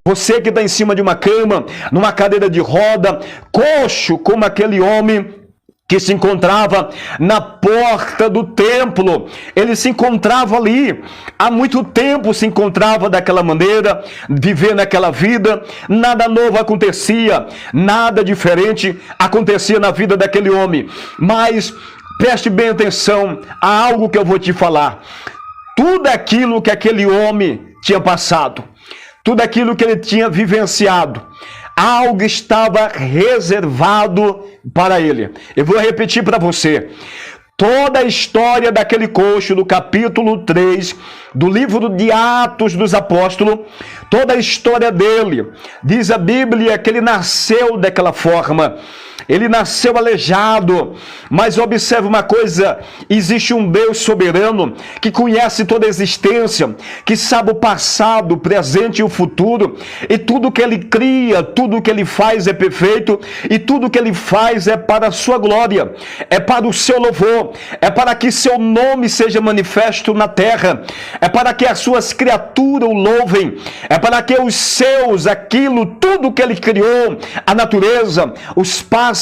Você que está em cima de uma cama, numa cadeira de roda, coxo como aquele homem que se encontrava na porta do templo. Ele se encontrava ali, há muito tempo se encontrava daquela maneira, vivendo aquela vida, nada novo acontecia, nada diferente acontecia na vida daquele homem. Mas preste bem atenção a algo que eu vou te falar. Tudo aquilo que aquele homem tinha passado, tudo aquilo que ele tinha vivenciado, algo estava reservado para ele. Eu vou repetir para você. Toda a história daquele coxo, do capítulo 3, do livro de Atos dos Apóstolos, toda a história dele, diz a Bíblia que ele nasceu daquela forma. Ele nasceu aleijado, mas observe uma coisa, existe um Deus soberano que conhece toda a existência, que sabe o passado, o presente e o futuro, e tudo que ele cria, tudo que ele faz é perfeito, e tudo que ele faz é para a sua glória, é para o seu louvor, é para que seu nome seja manifesto na terra, é para que as suas criaturas o louvem, é para que os seus, aquilo, tudo que ele criou, a natureza, os pássaros,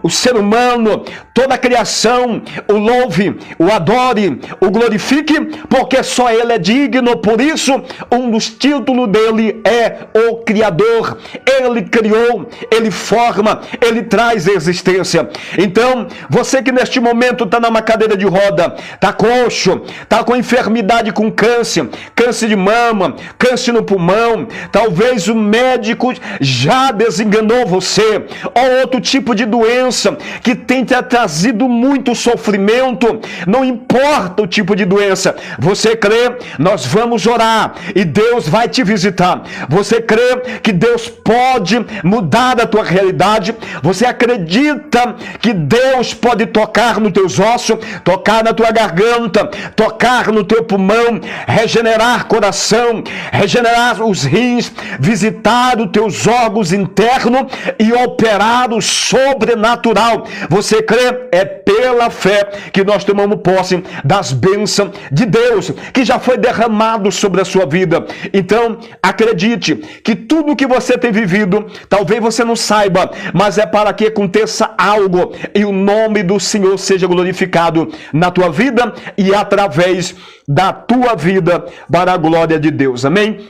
o ser humano, toda a criação, o louve, o adore, o glorifique, porque só ele é digno. Por isso, um dos títulos dele é o Criador. Ele criou, ele forma, ele traz existência. Então, você que neste momento está numa cadeira de roda, está coxo, está com enfermidade, com câncer, câncer de mama, câncer no pulmão, talvez o médico já desenganou você, ou outro tipo de doença que tem te trazido muito sofrimento, não importa o tipo de doença, você crê? Nós vamos orar e Deus vai te visitar. Você crê que Deus pode mudar a tua realidade? Você acredita que Deus pode tocar nos teus ossos, tocar na tua garganta, tocar no teu pulmão, regenerar coração, regenerar os rins, visitar os teus órgãos internos e operar o sobrenatural? Você crê? É pela fé que nós tomamos posse das bênçãos de Deus que já foi derramado sobre a sua vida. Então, acredite que tudo que você tem vivido, talvez você não saiba, mas é para que aconteça algo e o nome do Senhor seja glorificado na tua vida e através da tua vida para a glória de Deus. Amém?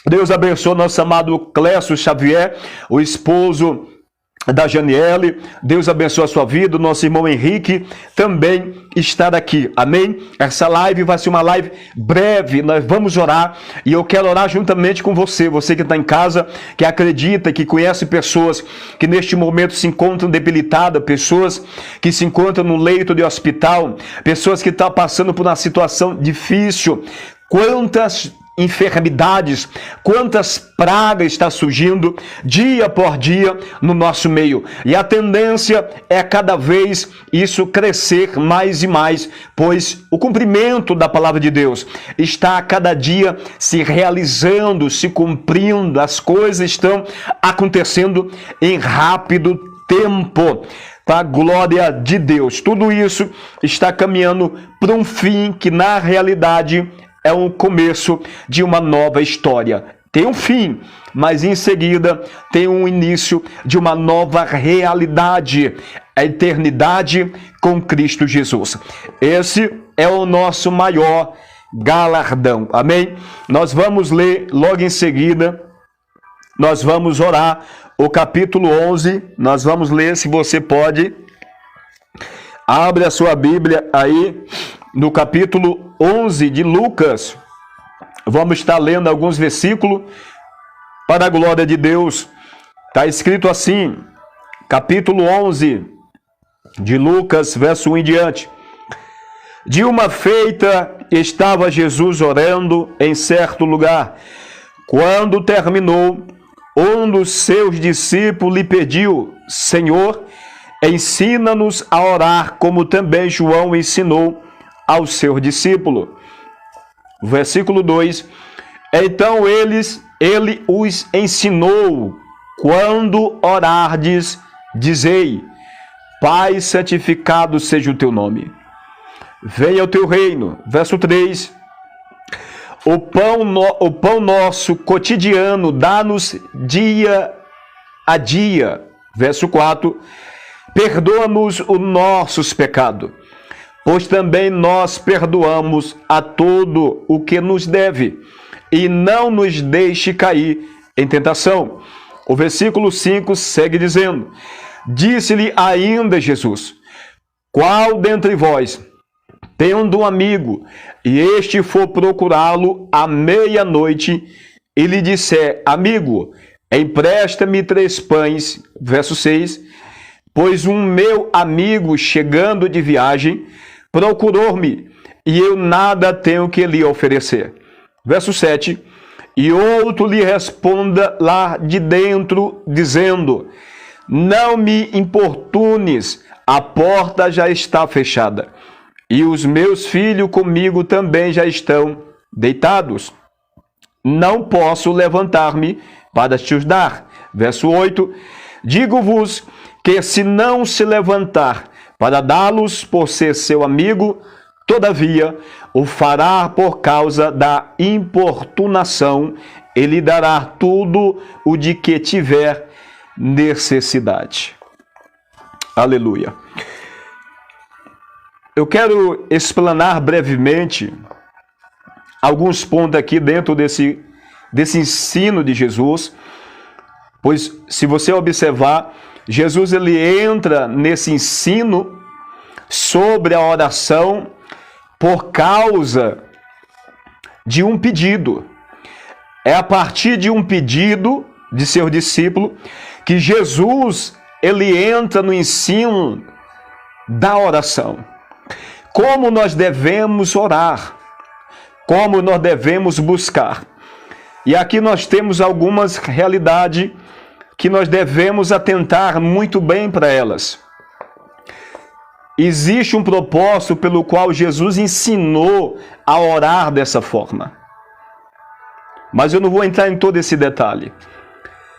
Deus abençoe nosso amado Clécio Xavier, o esposo da Janiele. Deus abençoe a sua vida. O nosso irmão Henrique também está aqui. Amém? Essa live vai ser uma live breve. Nós vamos orar e eu quero orar juntamente com você. Você que está em casa, que acredita, que conhece pessoas que neste momento se encontram debilitadas, pessoas que se encontram no leito de hospital, pessoas que estão passando por uma situação difícil. Quantas enfermidades, quantas pragas está surgindo dia por dia no nosso meio. E a tendência é cada vez isso crescer mais e mais, pois o cumprimento da palavra de Deus está a cada dia se realizando, se cumprindo, as coisas estão acontecendo em rápido tempo. Para a glória de Deus. Tudo isso está caminhando para um fim que na realidade é um começo de uma nova história. Tem um fim, mas em seguida tem um início de uma nova realidade. A eternidade com Cristo Jesus. Esse é o nosso maior galardão. Amém? Nós vamos ler logo em seguida, nós vamos orar o capítulo 11. Nós vamos ler, se você pode, abre a sua Bíblia aí, no capítulo 11 de Lucas. Vamos estar lendo alguns versículos para a glória de Deus. Está escrito assim, capítulo 11 de Lucas, verso 1 em diante. De uma feita estava Jesus orando em certo lugar. Quando terminou, um dos seus discípulos lhe pediu: Senhor, ensina-nos a orar, como também João ensinou ao seu discípulo. Versículo 2. Então ele os ensinou: quando orardes, dizei: Pai, santificado seja o teu nome. Venha o teu reino. Verso 3. o pão nosso cotidiano dá-nos dia a dia. Verso 4. Perdoa-nos os nossos pecados, pois também nós perdoamos a todo o que nos deve, e não nos deixe cair em tentação. O versículo 5 segue dizendo: disse-lhe ainda Jesus: qual dentre vós, tendo um amigo, e este for procurá-lo à meia-noite, e lhe disser: amigo, empresta-me 3 pães, verso 6, pois um meu amigo, chegando de viagem, procurou-me, e eu nada tenho que lhe oferecer. Verso 7, e outro lhe responda lá de dentro, dizendo: não me importunes, a porta já está fechada, e os meus filhos comigo também já estão deitados. Não posso levantar-me para te os dar. Verso 8, digo-vos que se não se levantar para dá-los por ser seu amigo, todavia o fará por causa da importunação, e lhe dará tudo o de que tiver necessidade. Aleluia. Eu quero explanar brevemente alguns pontos aqui dentro desse ensino de Jesus, pois se você observar, Jesus ele entra nesse ensino sobre a oração por causa de um pedido. É a partir de um pedido de seu discípulo que Jesus ele entra no ensino da oração. Como nós devemos orar, como nós devemos buscar. E aqui nós temos algumas realidades que nós devemos atentar muito bem para elas. Existe um propósito pelo qual Jesus ensinou a orar dessa forma. Mas eu não vou entrar em todo esse detalhe.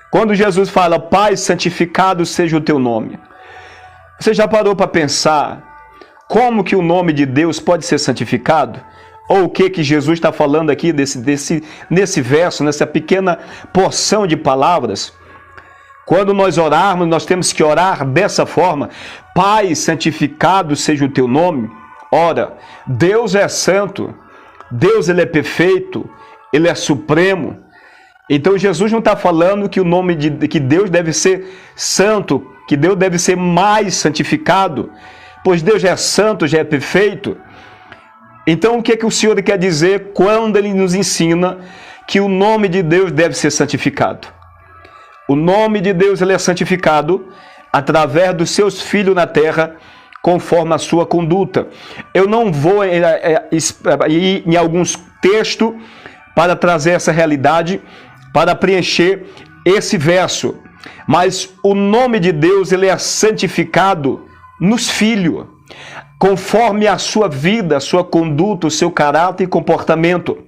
Quando Jesus fala: Pai, santificado seja o teu nome, você já parou para pensar como que o nome de Deus pode ser santificado? Ou o que Jesus está falando aqui nesse verso, nessa pequena porção de palavras? Quando nós orarmos, nós temos que orar dessa forma: Pai, santificado seja o teu nome. Ora, Deus é santo, Deus ele é perfeito, ele é supremo. Então Jesus não está falando que o nome que Deus deve ser santo, que Deus deve ser mais santificado, pois Deus já é santo, já é perfeito. Então o que o Senhor quer dizer quando Ele nos ensina que o nome de Deus deve ser santificado? O nome de Deus ele é santificado através dos seus filhos na terra, conforme a sua conduta. Eu não vou ir em alguns textos para trazer essa realidade, para preencher esse verso. Mas o nome de Deus ele é santificado nos filhos, conforme a sua vida, a sua conduta, o seu caráter e comportamento.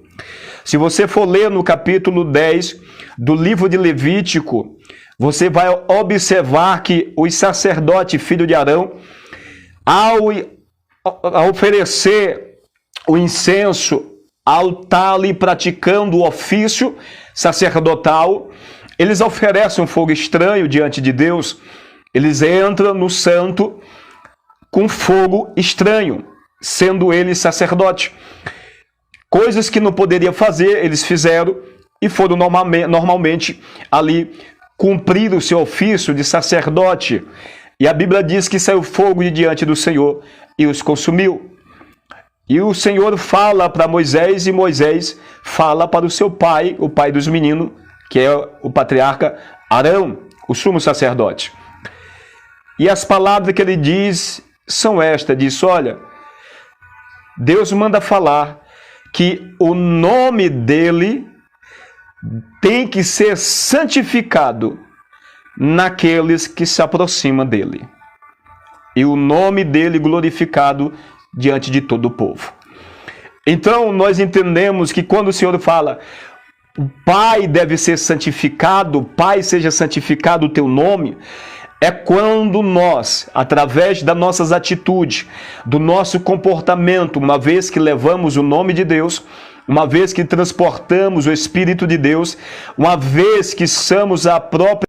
Se você for ler no capítulo 10 do livro de Levítico, você vai observar que os sacerdotes, filho de Arão, ao oferecer o incenso, ao estar ali praticando o ofício sacerdotal, eles oferecem um fogo estranho diante de Deus. Eles entram no santo com fogo estranho, sendo ele sacerdote. Coisas que não poderia fazer, eles fizeram e foram normalmente ali cumprir o seu ofício de sacerdote. E a Bíblia diz que saiu fogo de diante do Senhor e os consumiu. E o Senhor fala para Moisés e Moisés fala para o seu pai, o pai dos meninos, que é o patriarca Arão, o sumo sacerdote. E as palavras que ele diz são estas, diz: olha, Deus manda falar que o nome dele tem que ser santificado naqueles que se aproximam dele. E o nome dele glorificado diante de todo o povo. Então, nós entendemos que quando o Senhor fala, Pai deve ser santificado, Pai seja santificado o teu nome, é quando nós, através das nossas atitudes, do nosso comportamento, uma vez que levamos o nome de Deus, uma vez que transportamos o Espírito de Deus, uma vez que somos a própria